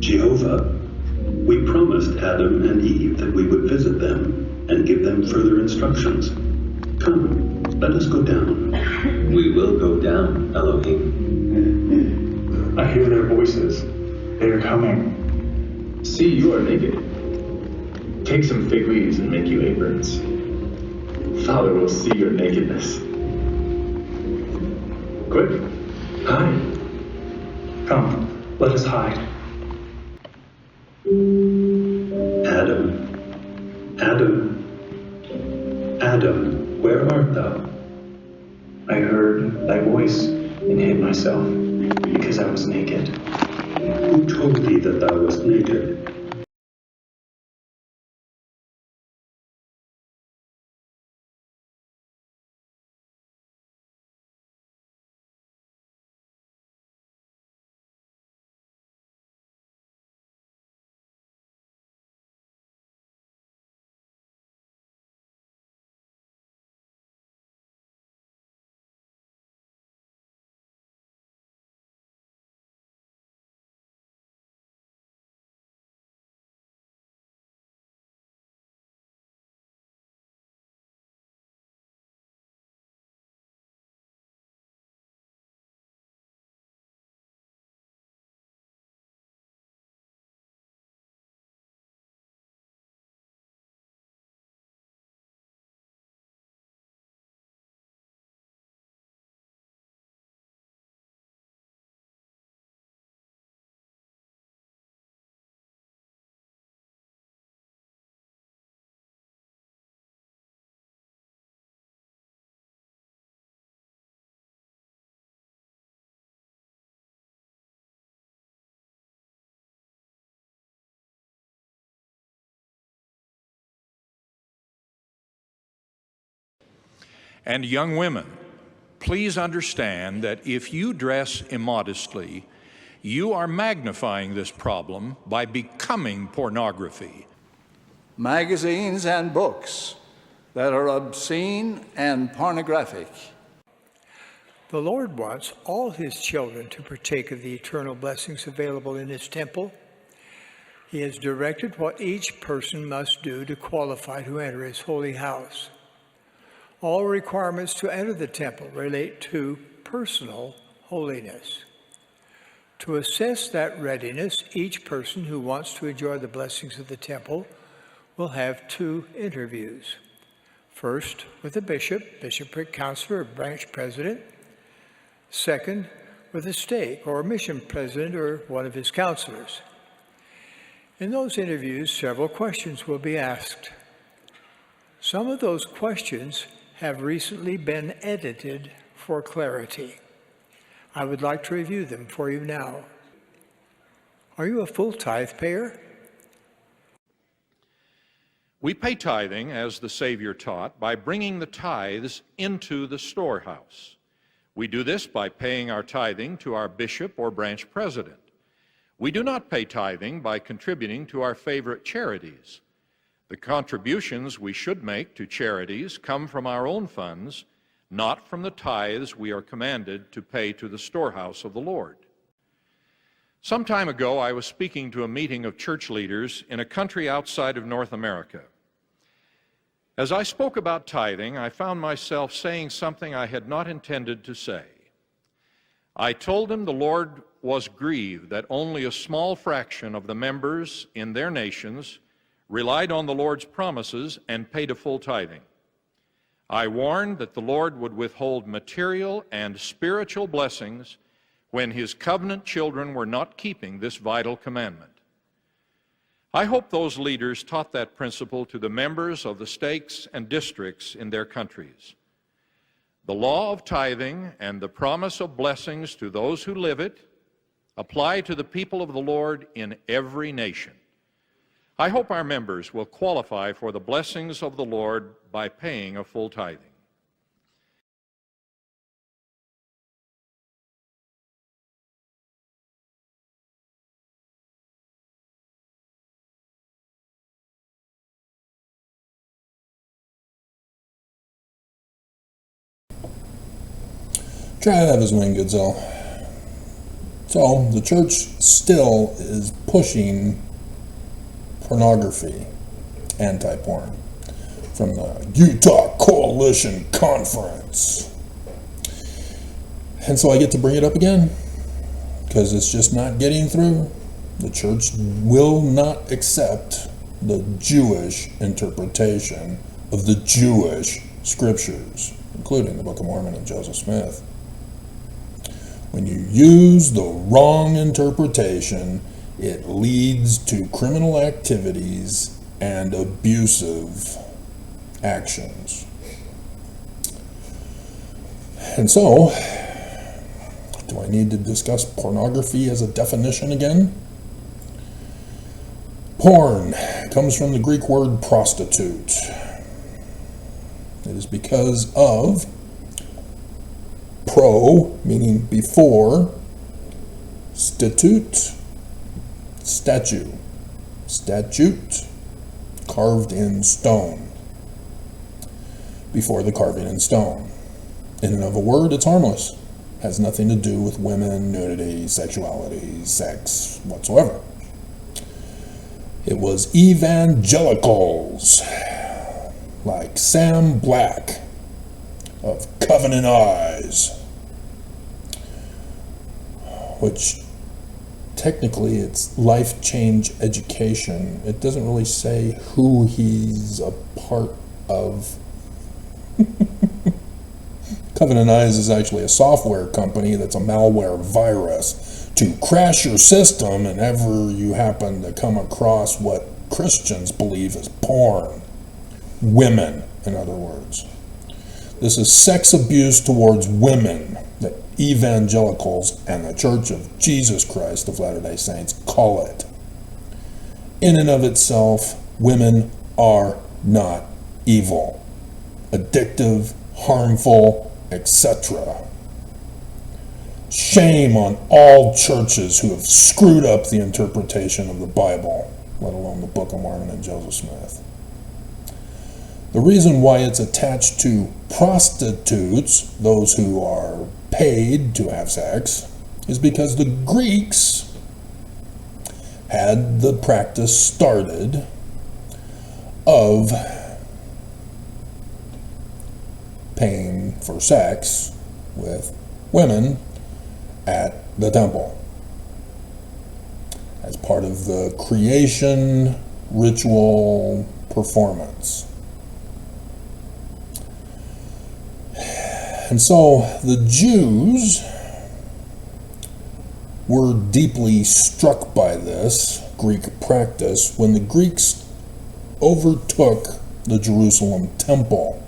Jehovah, we promised Adam and Eve that we would visit them and give them further instructions. Come, let us go down. We will go down, Elohim. I hear their voices. They are coming. See, you are naked. Take some fig leaves and make you aprons. Father will see your nakedness. Quick, hide. Come, let us hide. Adam, Adam, Adam, where art thou? I heard thy voice and hid myself because I was naked. Who told thee that thou wast naked? And young women, please understand that if you dress immodestly, you are magnifying this problem by becoming pornography. Magazines and books that are obscene and pornographic. The Lord wants all his children to partake of the eternal blessings available in his temple. He has directed what each person must do to qualify to enter his holy house. All requirements to enter the temple relate to personal holiness. To assess that readiness, each person who wants to enjoy the blessings of the temple will have 2 interviews. First, with a bishop, bishopric counselor, or branch president. Second, with a stake or mission president or one of his counselors. In those interviews, several questions will be asked. Some of those questions have recently been edited for clarity. I would like to review them for you now. Are you a full tithe payer? We pay tithing, as the Savior taught, by bringing the tithes into the storehouse. We do this by paying our tithing to our bishop or branch president. We do not pay tithing by contributing to our favorite charities. The contributions we should make to charities come from our own funds, not from the tithes we are commanded to pay to the storehouse of the Lord. Some time ago, I was speaking to a meeting of church leaders in a country outside of North America. As I spoke about tithing, I found myself saying something I had not intended to say. I told them the Lord was grieved that only a small fraction of the members in their nations relied on the Lord's promises and paid a full tithing. I warned that the Lord would withhold material and spiritual blessings when his covenant children were not keeping this vital commandment. I hope those leaders taught that principle to the members of the stakes and districts in their countries. The law of tithing and the promise of blessings to those who live it apply to the people of the Lord in every nation. I hope our members will qualify for the blessings of the Lord by paying a full tithing. Try to have his wing, Goodsall. So the church still is pushing pornography, anti-porn, from the Utah Coalition Conference. And so I get to bring it up again, because it's just not getting through. The church will not accept the Jewish interpretation of the Jewish scriptures, including the Book of Mormon and Joseph Smith. When you use the wrong interpretation, it leads to criminal activities and abusive actions. And so, do I need to discuss pornography as a definition again? Porn comes from the Greek word prostitute. It is because of pro, meaning before, statute, statue, carved in stone, before the carving in stone. In and of a word, it's harmless. Has nothing to do with women, nudity, sexuality, sex, whatsoever. It was evangelicals like Sam Black of Covenant Eyes, which technically it's Life Change Education. It doesn't really say who he's a part of. Covenant Eyes is actually a software company that's a malware virus to crash your system whenever you happen to come across what Christians believe is porn. Women, in other words. This is sex abuse towards women that evangelicals and the Church of Jesus Christ of Latter-day Saints call it. In and of itself, women are not evil, addictive, harmful, etc. Shame on all churches who have screwed up the interpretation of the Bible, let alone the Book of Mormon and Joseph Smith. The reason why it's attached to prostitutes, those who are paid to have sex, is because the Greeks had the practice started of paying for sex with women at the temple as part of the creation ritual performance. And so the Jews were deeply struck by this Greek practice when the Greeks overtook the Jerusalem temple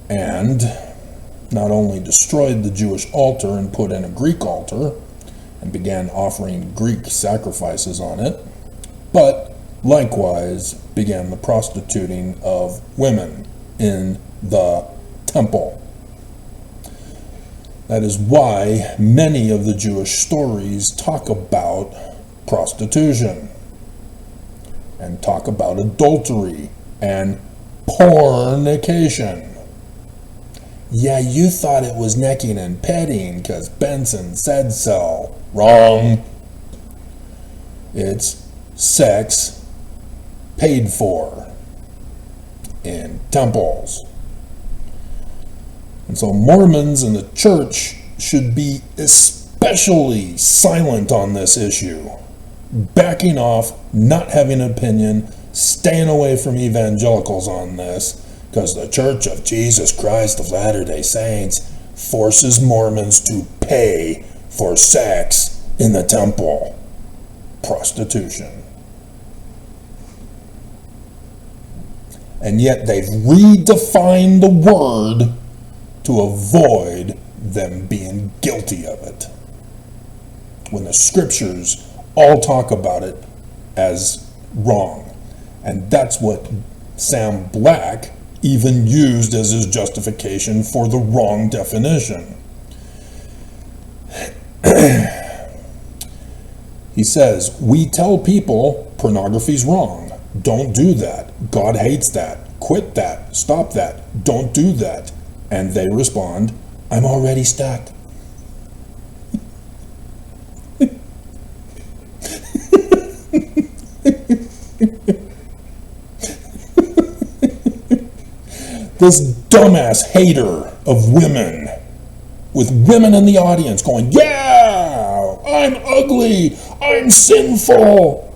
and not only destroyed the Jewish altar and put in a Greek altar and began offering Greek sacrifices on it, but likewise began the prostituting of women in the temple. That is why many of the Jewish stories talk about prostitution and talk about adultery and pornication. Yeah, you thought it was necking and petting because Benson said so. Wrong. It's sex paid for in temples. And so Mormons and the church should be especially silent on this issue, backing off, not having an opinion, staying away from evangelicals on this, because the Church of Jesus Christ of Latter-day Saints forces Mormons to pay for sex in the temple. Prostitution. And yet they've redefined the word to avoid them being guilty of it, when the scriptures all talk about it as wrong. And that's what Sam Black even used as his justification for the wrong definition. He says, we tell people pornography's wrong. Don't do that. God hates that. Quit that. Stop that. Don't do that. And they respond, I'm already stuck. This dumbass hater of women, with women in the audience going, yeah, I'm ugly, I'm sinful,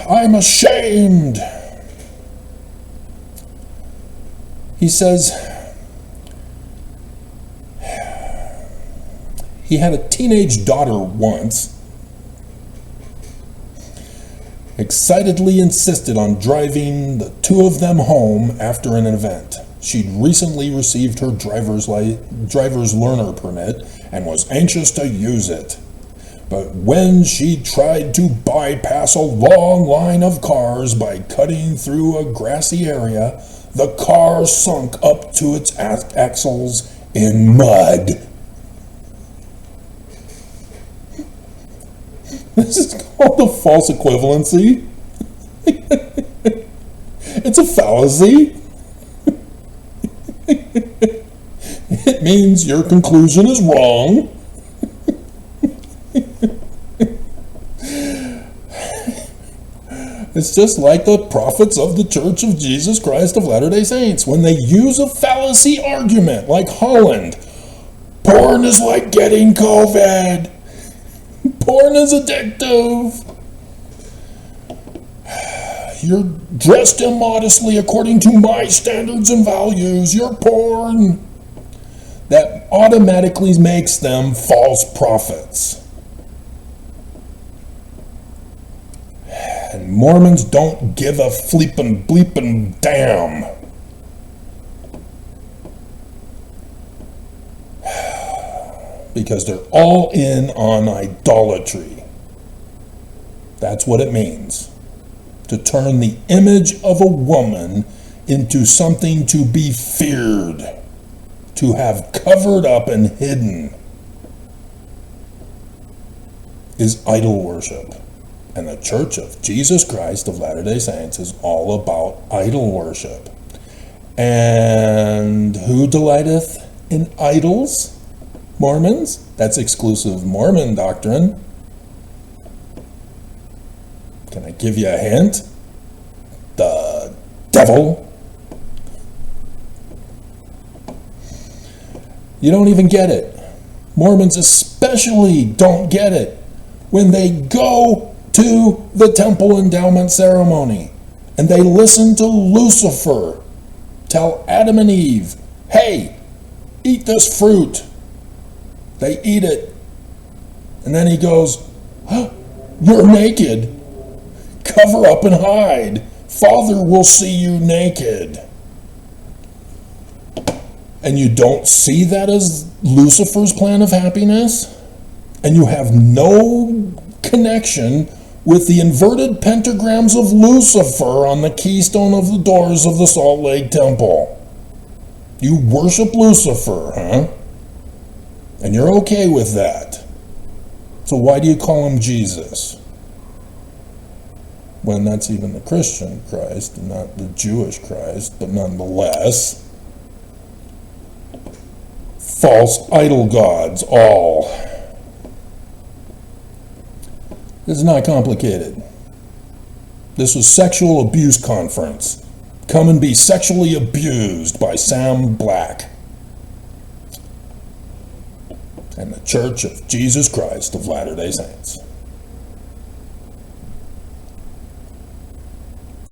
I'm ashamed. He says he had a teenage daughter once, excitedly insisted on driving the two of them home after an event. She'd recently received her driver's learner permit and was anxious to use it. But when she tried to bypass a long line of cars by cutting through a grassy area, the car sunk up to its axles in mud. This is called a false equivalency. It's a fallacy. It means your conclusion is wrong. It's just like the prophets of the Church of Jesus Christ of Latter-day Saints. When they use a fallacy argument, like Holland, porn is like getting COVID. Porn is addictive. You're dressed immodestly according to my standards and values. You're porn. That automatically makes them false prophets. And Mormons don't give a flippin' bleepin' damn. Because they're all in on idolatry. That's what it means. To turn the image of a woman into something to be feared, to have covered up and hidden, is idol worship. And the Church of Jesus Christ of Latter-day Saints is all about idol worship. And who delighteth in idols? Mormons? That's exclusive Mormon doctrine. Can I give you a hint? The devil. You don't even get it. Mormons especially don't get it when they go to the temple endowment ceremony and they listen to Lucifer tell Adam and Eve, hey, eat this fruit. They eat it. And then he goes, huh, you're naked. Cover up and hide. Father will see you naked. And you don't see that as Lucifer's plan of happiness? And you have no connection with the inverted pentagrams of Lucifer on the keystone of the doors of the Salt Lake Temple. You worship Lucifer, huh? And you're okay with that. So why do you call him Jesus? When that's even the Christian Christ and not the Jewish Christ, but nonetheless. False idol gods, all. This is not complicated. This was Sexual Abuse Conference. Come and be sexually abused by Sam Black and the Church of Jesus Christ of Latter-day Saints.